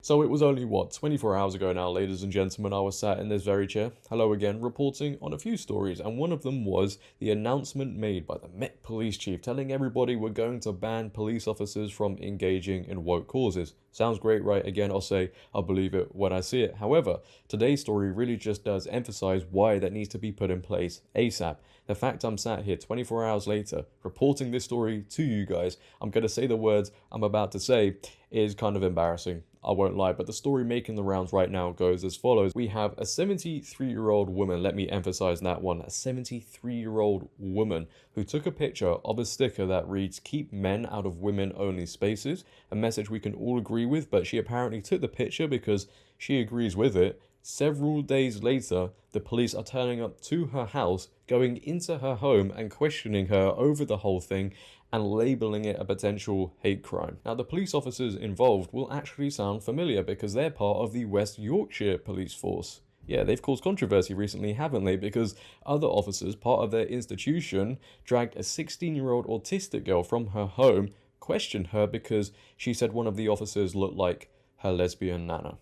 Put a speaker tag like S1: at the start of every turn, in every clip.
S1: So it was only, what, 24 hours ago now, ladies and gentlemen, I was sat in this very chair, hello again, reporting on a few stories, and one of them was the announcement made by the Met Police Chief telling everybody we're going to ban police officers from engaging in woke causes. Sounds great, right? Again, I'll say I'll believe it when I see it. However, today's story really just does emphasize why that needs to be put in place ASAP. The fact I'm sat here 24 hours later reporting this story to you guys, I'm going to say the words I'm about to say, is kind of embarrassing. I won't lie, but the story making the rounds right now goes as follows. We have a 73-year-old woman, let me emphasize that one, a 73-year-old woman who took a picture of a sticker that reads, "Keep men out of women-only spaces," a message we can all agree with, but she apparently took the picture because she agrees with it. Several days later, the police are turning up to her house, going into her home and questioning her over the whole thing and labeling it a potential hate crime. Now, the police officers involved will actually sound familiar because they're part of the West Yorkshire Police Force. Yeah, they've caused controversy recently, haven't they? Because other officers, part of their institution, dragged a 16-year-old autistic girl from her home, questioned her because she said one of the officers looked like her lesbian nana.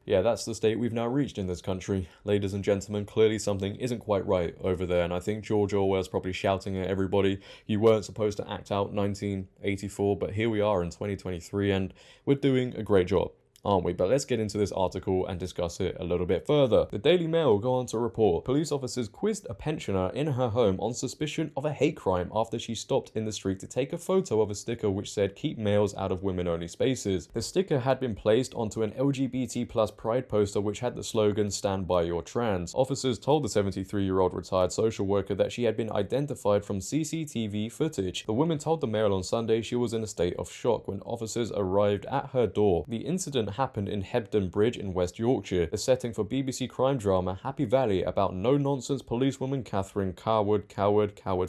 S1: Yeah, that's the state we've now reached in this country. Ladies and gentlemen, clearly something isn't quite right over there, and I think George Orwell's probably shouting at everybody, you weren't supposed to act out 1984, but here we are in 2023, and we're doing a great job, aren't we? But let's get into this article and discuss it a little bit further. The Daily Mail go on to report, police officers quizzed a pensioner in her home on suspicion of a hate crime after she stopped in the street to take a photo of a sticker which said, "Keep males out of women-only spaces." The sticker had been placed onto an LGBT plus pride poster which had the slogan, "Stand by your trans." Officers told the 73-year-old retired social worker that she had been identified from CCTV footage. The woman told the Mail on Sunday she was in a state of shock when officers arrived at her door. The incident happened in Hebden Bridge in West Yorkshire, the setting for BBC crime drama Happy Valley about no-nonsense policewoman Catherine Coward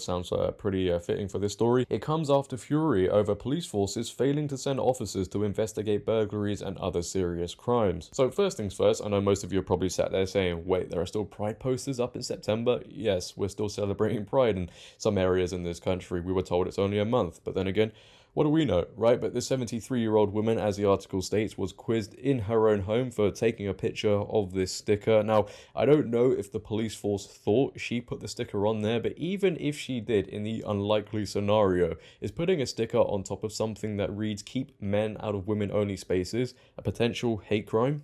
S1: sounds pretty fitting for this story. It comes after fury over police forces failing to send officers to investigate burglaries and other serious crimes. So first things first, I know most of you are probably sat there saying, wait, there are still Pride posters up in September? Yes, we're still celebrating Pride in some areas in this country. We were told it's only a month, but then again, what do we know, right? But this 73-year-old woman, as the article states, was quizzed in her own home for taking a picture of this sticker. Now, I don't know if the police force thought she put the sticker on there, but even if she did, in the unlikely scenario, is putting a sticker on top of something that reads, "Keep men out of women-only spaces," a potential hate crime?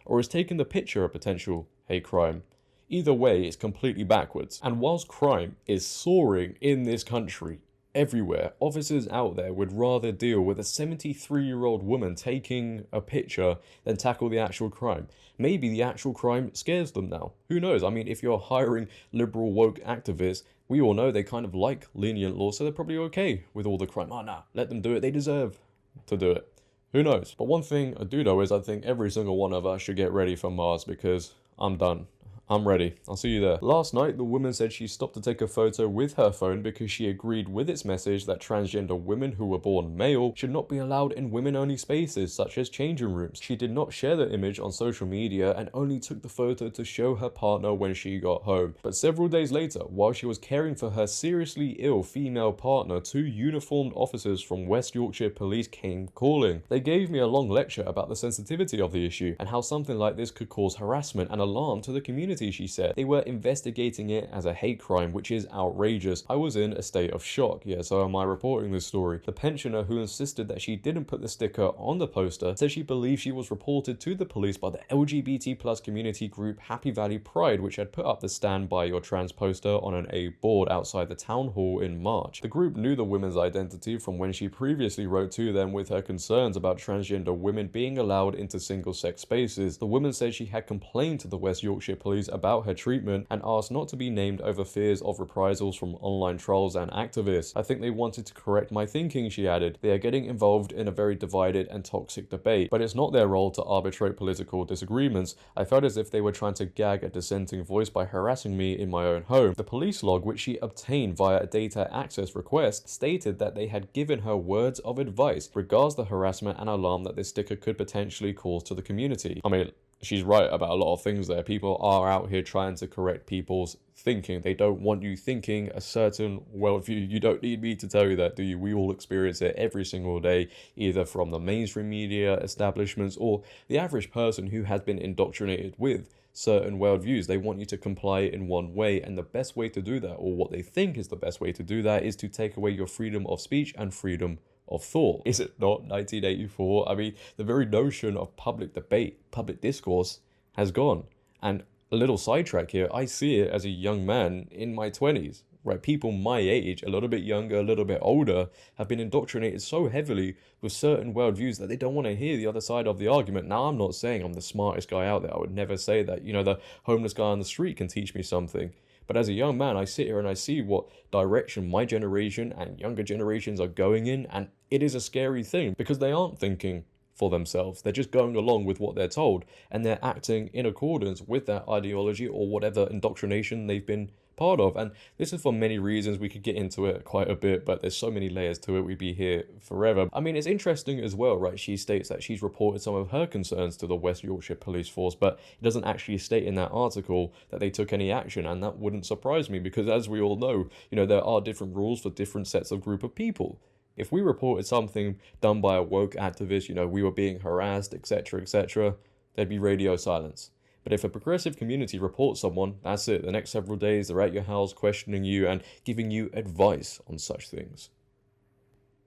S1: Or is taking the picture a potential hate crime? Either way, it's completely backwards. And whilst crime is soaring in this country, everywhere, officers out there would rather deal with a 73-year-old woman taking a picture than tackle the actual crime. Maybe the actual crime scares them now. Who knows? I mean, if you're hiring liberal woke activists, we all know they kind of like lenient laws, so they're probably okay with all the crime. Oh, nah, let them do it. They deserve to do it. Who knows? But one thing I do know is I think every single one of us should get ready for Mars because I'm done. I'm ready. I'll see you there. Last night, the woman said she stopped to take a photo with her phone because she agreed with its message that transgender women who were born male should not be allowed in women-only spaces such as changing rooms. She did not share the image on social media and only took the photo to show her partner when she got home. But several days later, while she was caring for her seriously ill female partner, two uniformed officers from West Yorkshire Police came calling. They gave me a long lecture about the sensitivity of the issue and how something like this could cause harassment and alarm to the community, she said. They were investigating it as a hate crime, which is outrageous. I was in a state of shock. Yeah, so am I reporting this story. The pensioner, who insisted that she didn't put the sticker on the poster, said she believed she was reported to the police by the LGBT plus community group Happy Valley Pride, which had put up the "Stand by your trans" poster on an A board outside the town hall in March. The group knew the woman's identity from when she previously wrote to them with her concerns about transgender women being allowed into single-sex spaces. The woman said she had complained to the West Yorkshire Police about her treatment and asked not to be named over fears of reprisals from online trolls and activists. "I think they wanted to correct my thinking," she added. "They are getting involved in a very divided and toxic debate, but it's not their role to arbitrate political disagreements. I felt as if they were trying to gag a dissenting voice by harassing me in my own home." The police log, which she obtained via a data access request, stated that they had given her words of advice regards the harassment and alarm that this sticker could potentially cause to the community. I mean, she's right about a lot of things there. People are out here trying to correct people's thinking. They don't want you thinking a certain worldview. You don't need me to tell you that, do you? We all experience it every single day, either from the mainstream media establishments or the average person who has been indoctrinated with certain worldviews. They want you to comply in one way, and the best way to do that, or what they think is the best way to do that, is to take away your freedom of speech and freedom of thought. Is it not 1984? I mean, the very notion of public debate, public discourse has gone. And a little sidetrack here, I see it as a young man in my 20s, right? People my age, a little bit younger, a little bit older, have been indoctrinated so heavily with certain worldviews that they don't want to hear the other side of the argument. Now, I'm not saying I'm the smartest guy out there. I would never say that. You know, the homeless guy on the street can teach me something. But as a young man, I sit here and I see what direction my generation and younger generations are going in, and it is a scary thing because they aren't thinking for themselves. They're just going along with what they're told, and they're acting in accordance with that ideology or whatever indoctrination they've been part of. And this is for many reasons. We could get into it quite a bit, but there's so many layers to it, we'd be here forever. I mean, it's interesting as well, right? She states that she's reported some of her concerns to the West Yorkshire Police Force, but it doesn't actually state in that article that they took any action, and that wouldn't surprise me because, as we all know, you know, there are different rules for different sets of group of people. If we reported something done by a woke activist, you know, we were being harassed, etc., there'd be radio silence. But if a progressive community reports someone, that's it. The next several days, they're at your house questioning you and giving you advice on such things.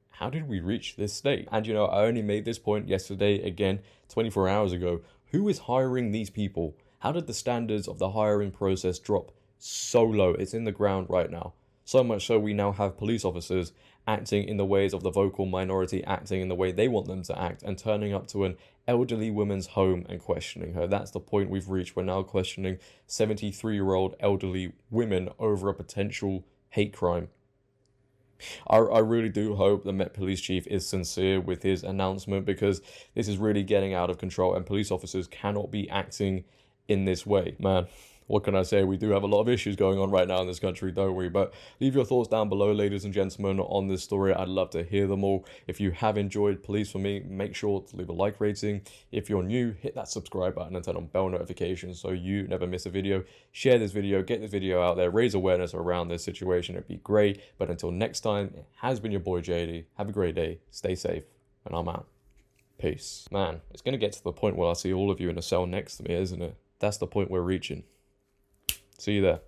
S1: How did we reach this state? And, you know, I only made this point yesterday, again, 24 hours ago. Who is hiring these people? How did the standards of the hiring process drop so low? It's in the ground right now. So much so we now have police officers acting in the ways of the vocal minority, acting in the way they want them to act, and turning up to an elderly woman's home and questioning her. That's the point we've reached. We're now questioning 73-year-old elderly women over a potential hate crime. I really do hope the Met Police Chief is sincere with his announcement, because this is really getting out of control and police officers cannot be acting in this way. Man, what can I say? We do have a lot of issues going on right now in this country, don't we? But leave your thoughts down below, ladies and gentlemen, on this story. I'd love to hear them all. If you have enjoyed Police For Me, make sure to leave a like rating. If you're new, hit that subscribe button and turn on bell notifications so you never miss a video. Share this video, get this video out there, raise awareness around this situation. It'd be great. But until next time, it has been your boy JD. Have a great day, stay safe, and I'm out. Peace. Man, it's going to get to the point where I see all of you in a cell next to me, isn't it? That's the point we're reaching. See you there.